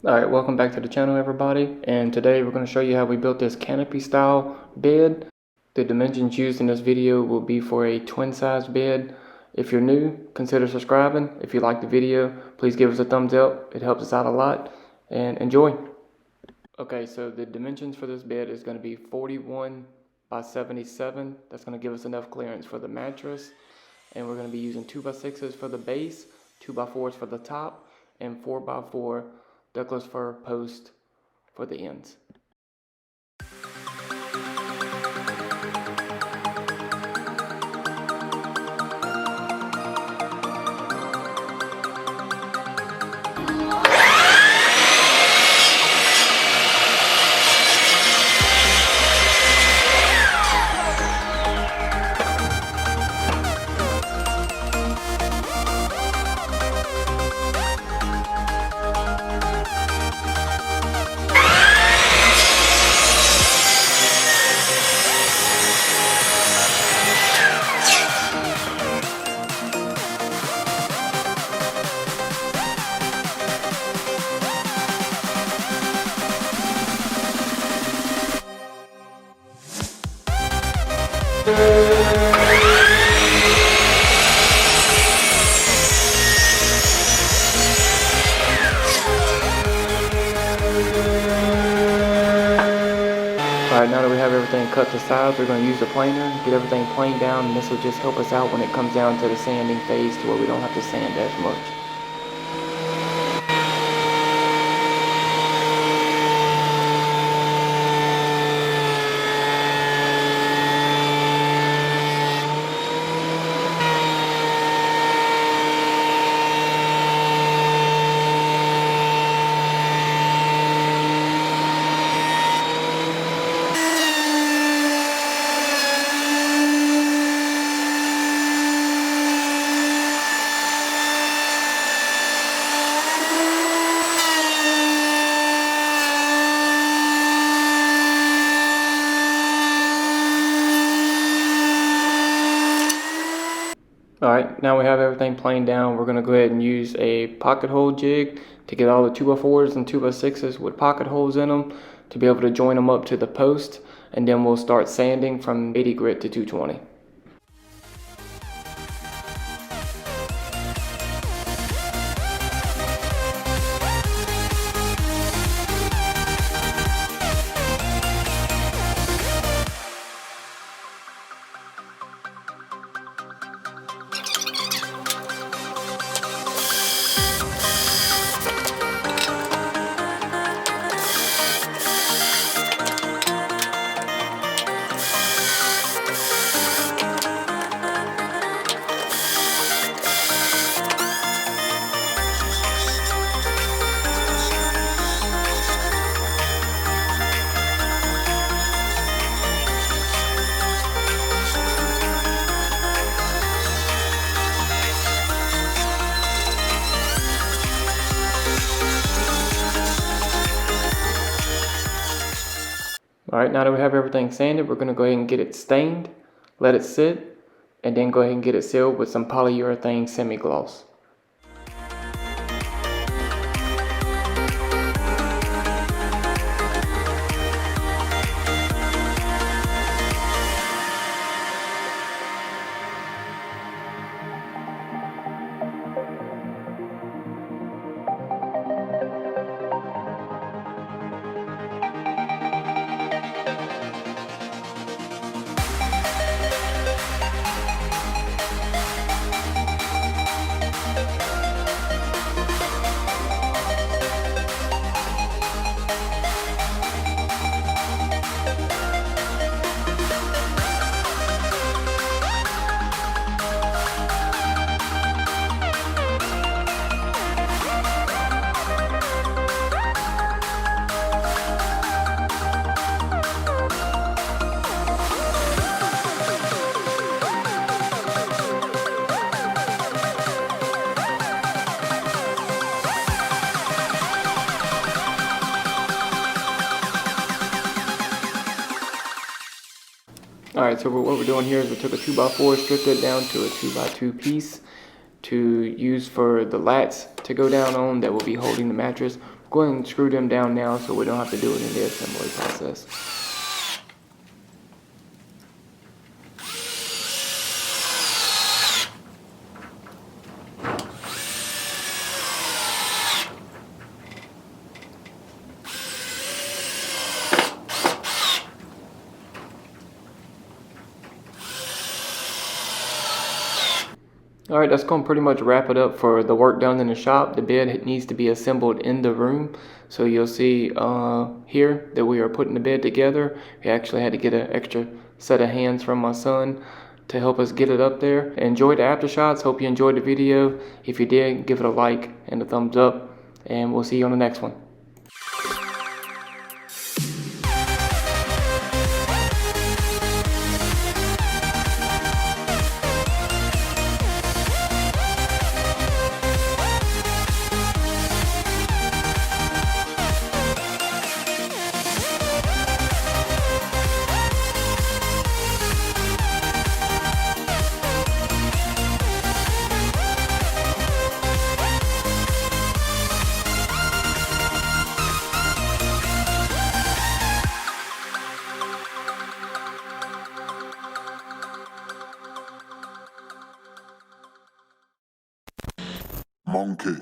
Alright, welcome back to the channel everybody, and today we're going to show you how we built this canopy style bed. The dimensions used in this video will be for a twin size bed. If you're new, consider subscribing. If you like the video, please give us a thumbs up. It helps us out a lot, and enjoy. Okay, so the dimensions for this bed is going to be 41 by 77. That's going to give us enough clearance for the mattress. And we're going to be using 2x6s for the base, 2x4s for the top, and 4x4 Douglas fir post for the ends. Alright, now that we have everything cut to size, we're going to use the planer, get everything planed down, and this will just help us out when it comes down to the sanding phase to where we don't have to sand as much. Alright, now we have everything planed down. We're going to go ahead and use a pocket hole jig to get all the 2x4s and 2x6s with pocket holes in them to be able to join them up to the post, and then we'll start sanding from 80 grit to 220. Alright, now that we have everything sanded, we're going to go ahead and get it stained, let it sit, and then go ahead and get it sealed with some polyurethane semi-gloss. Alright, so what we're doing here is we took a 2x4, stripped it down to a 2x2 piece to use for the lats to go down on that will be holding the mattress. Go ahead and screw them down now so we don't have to do it in the assembly process. Alright, that's going to pretty much wrap it up for the work done in the shop. The bed needs to be assembled in the room. So you'll see here that we are putting the bed together. We actually had to get an extra set of hands from my son to help us get it up there. Enjoy the after shots. Hope you enjoyed the video. If you did, give it a like and a thumbs up. And we'll see you on the next one. Monkey.